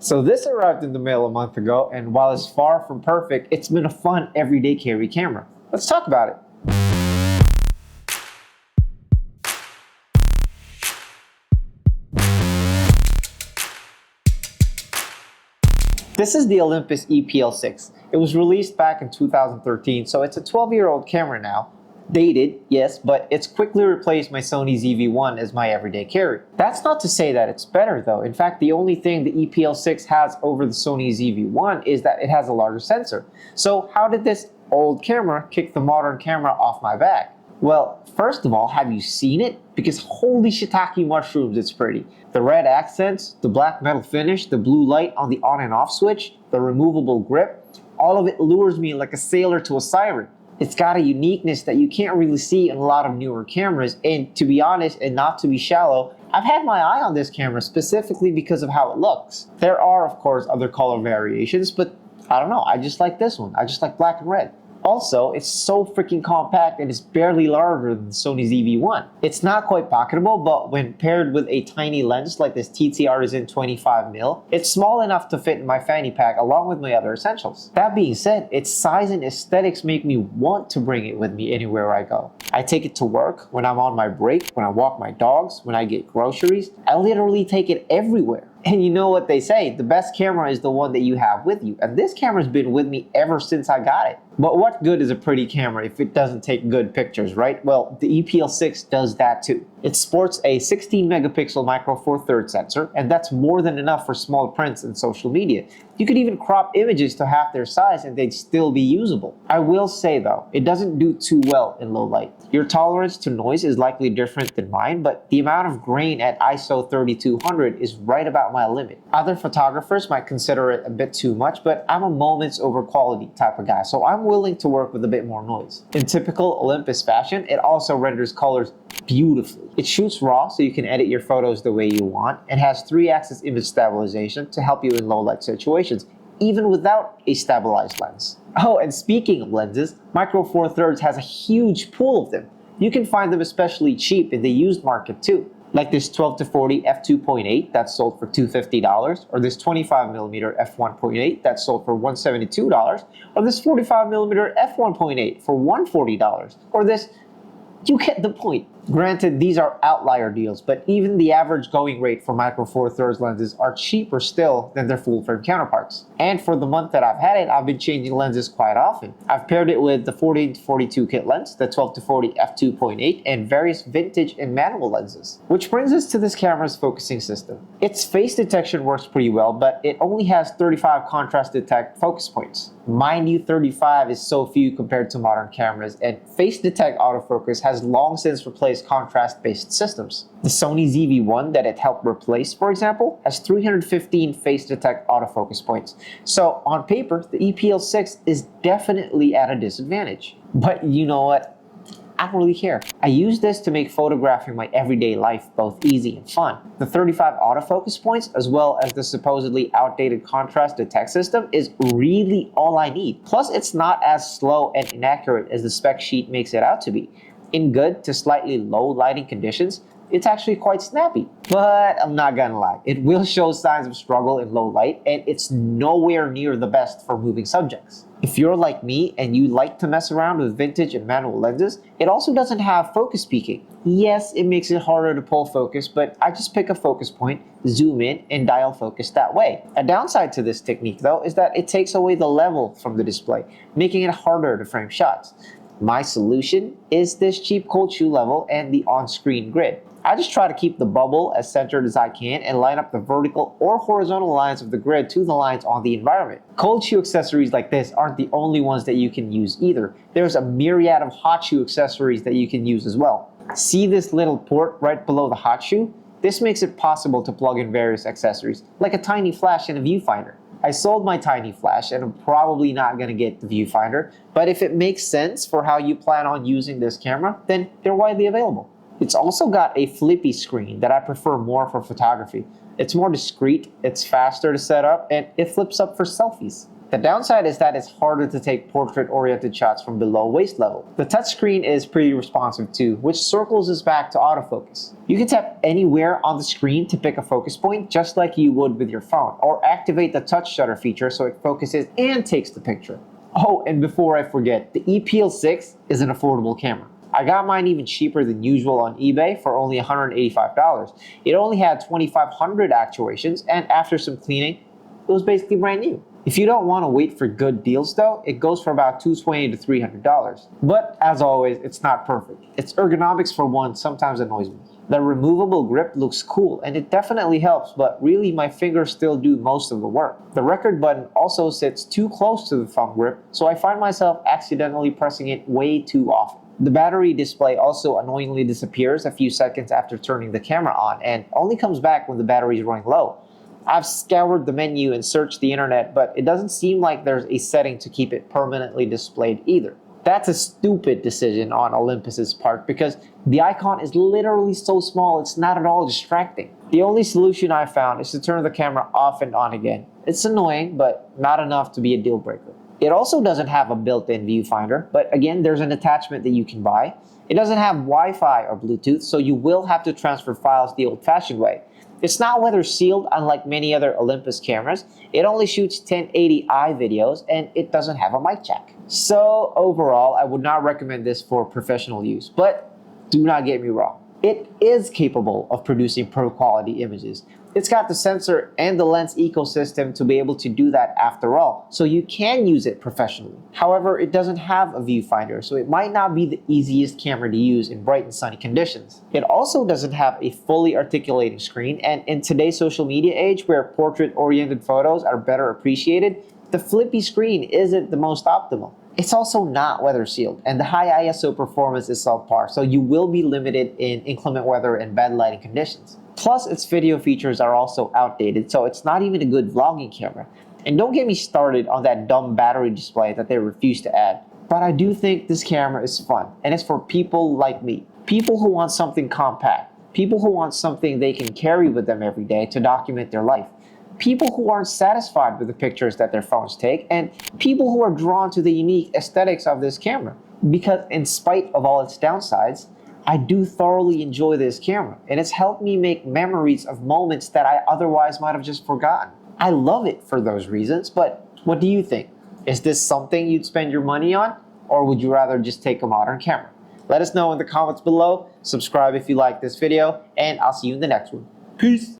So this arrived in the mail a month ago, and while it's far from perfect, it's been a fun everyday carry camera. Let's talk about it. This is the Olympus E-PL6. It was released back in 2013, so it's a 12-year-old camera now. Dated, yes, but it's quickly replaced my Sony ZV-1 as my everyday carry. That's not to say that it's better though. In fact, the only thing the E-PL6 has over the Sony ZV-1 is that it has a larger sensor. So how did this old camera kick the modern camera off my back? Well, first of all, have you seen it? Because holy shiitake mushrooms, it's pretty. The red accents, the black metal finish, the blue light on the on and off switch, the removable grip, all of it lures me like a sailor to a siren. It's got a uniqueness that you can't really see in a lot of newer cameras, and to be honest and not to be shallow, I've had my eye on this camera specifically because of how it looks. There are of course other color variations, but I don't know, I just like this one. I just like black and red. Also, it's so freaking compact and it's barely larger than the Sony ZV-1. It's not quite pocketable, but when paired with a tiny lens like this TT-Artisan 25mm, it's small enough to fit in my fanny pack along with my other essentials. That being said, its size and aesthetics make me want to bring it with me anywhere I go. I take it to work, when I'm on my break, when I walk my dogs, when I get groceries. I literally take it everywhere. And you know what they say, the best camera is the one that you have with you. And this camera's been with me ever since I got it. But what good is a pretty camera if it doesn't take good pictures, right? Well, the E-PL6 does that too. It sports a 16 megapixel micro four thirds sensor, and that's more than enough for small prints and social media. You could even crop images to half their size and they'd still be usable. I will say though, it doesn't do too well in low light. Your tolerance to noise is likely different than mine, but the amount of grain at ISO 3200 is right about my limit. Other photographers might consider it a bit too much, but I'm a moments over quality type of guy, so I'm willing to work with a bit more noise. In typical Olympus fashion, it also renders colors beautifully. It shoots raw so you can edit your photos the way you want, and has 3-axis image stabilization to help you in low light situations, even without a stabilized lens. Oh, and speaking of lenses, Micro Four Thirds has a huge pool of them. You can find them especially cheap in the used market too. Like this 12-40 f2.8 that's sold for $250, or this 25mm f1.8 that's sold for $172, or this 45mm f1.8 for $140, or this, you get the point. Granted, these are outlier deals, but even the average going rate for Micro Four Thirds lenses are cheaper still than their full frame counterparts. And for the month that I've had it, I've been changing lenses quite often. I've paired it with the 40-42 kit lens, the 12-40 f2.8, and various vintage and manual lenses. Which brings us to this camera's focusing system. Its face detection works pretty well, but it only has 35 contrast detect focus points. Mind you, 35 is so few compared to modern cameras, and face detect autofocus has long since replaced contrast-based systems. The Sony ZV-1 that it helped replace, for example, has 315 face detect autofocus points. So on paper, the E-PL6 is definitely at a disadvantage. But you know what? I don't really care. I use this to make photographing my everyday life both easy and fun. The 35 autofocus points, as well as the supposedly outdated contrast detect system, is really all I need. Plus, it's not as slow and inaccurate as the spec sheet makes it out to be. In good to slightly low lighting conditions, it's actually quite snappy. But I'm not gonna lie, it will show signs of struggle in low light, and it's nowhere near the best for moving subjects. If you're like me and you like to mess around with vintage and manual lenses, it also doesn't have focus peaking. Yes, it makes it harder to pull focus, but I just pick a focus point, zoom in, and dial focus that way. A downside to this technique though is that it takes away the level from the display, making it harder to frame shots. My solution is this cheap cold shoe level and the on-screen grid. I just try to keep the bubble as centered as I can and line up the vertical or horizontal lines of the grid to the lines on the environment. Cold shoe accessories like this aren't the only ones that you can use either. There's a myriad of hot shoe accessories that you can use as well. See this little port right below the hot shoe? This makes it possible to plug in various accessories, like a tiny flash and a viewfinder. I sold my tiny flash and I'm probably not going to get the viewfinder, but if it makes sense for how you plan on using this camera, then they're widely available. It's also got a flippy screen that I prefer more for photography. It's more discreet, it's faster to set up, and it flips up for selfies. The downside is that it's harder to take portrait-oriented shots from below waist level. The touchscreen is pretty responsive too, which circles us back to autofocus. You can tap anywhere on the screen to pick a focus point just like you would with your phone, or activate the touch shutter feature so it focuses and takes the picture. Oh, and before I forget, the E-PL6 is an affordable camera. I got mine even cheaper than usual on eBay for only $185. It only had 2,500 actuations, and after some cleaning, it was basically brand new. If you don't want to wait for good deals though, it goes for about $220 to $300. But as always, it's not perfect. Its ergonomics for one sometimes annoys me. The removable grip looks cool and it definitely helps, but really my fingers still do most of the work. The record button also sits too close to the thumb grip, so I find myself accidentally pressing it way too often. The battery display also annoyingly disappears a few seconds after turning the camera on and only comes back when the battery is running low. I've scoured the menu and searched the internet, but it doesn't seem like there's a setting to keep it permanently displayed either. That's a stupid decision on Olympus's part because the icon is literally so small it's not at all distracting. The only solution I found is to turn the camera off and on again. It's annoying, but not enough to be a deal breaker. It also doesn't have a built-in viewfinder, but again, there's an attachment that you can buy. It doesn't have Wi-Fi or Bluetooth, so you will have to transfer files the old-fashioned way. It's not weather sealed unlike many other Olympus cameras. It only shoots 1080i videos and it doesn't have a mic jack. So overall, I would not recommend this for professional use, but do not get me wrong. It is capable of producing pro quality images. It's got the sensor and the lens ecosystem to be able to do that after all, so you can use it professionally. However, it doesn't have a viewfinder, so it might not be the easiest camera to use in bright and sunny conditions. It also doesn't have a fully articulating screen, and in today's social media age where portrait-oriented photos are better appreciated, the flippy screen isn't the most optimal. It's also not weather sealed, and the high ISO performance is subpar, so you will be limited in inclement weather and bad lighting conditions. Plus, its video features are also outdated, so it's not even a good vlogging camera. And don't get me started on that dumb battery display that they refuse to add. But I do think this camera is fun, and it's for people like me. People who want something compact. People who want something they can carry with them every day to document their life. People who aren't satisfied with the pictures that their phones take, and people who are drawn to the unique aesthetics of this camera. Because in spite of all its downsides, I do thoroughly enjoy this camera, and it's helped me make memories of moments that I otherwise might have just forgotten. I love it for those reasons, but what do you think? Is this something you'd spend your money on, or would you rather just take a modern camera? Let us know in the comments below, subscribe if you like this video, and I'll see you in the next one. Peace!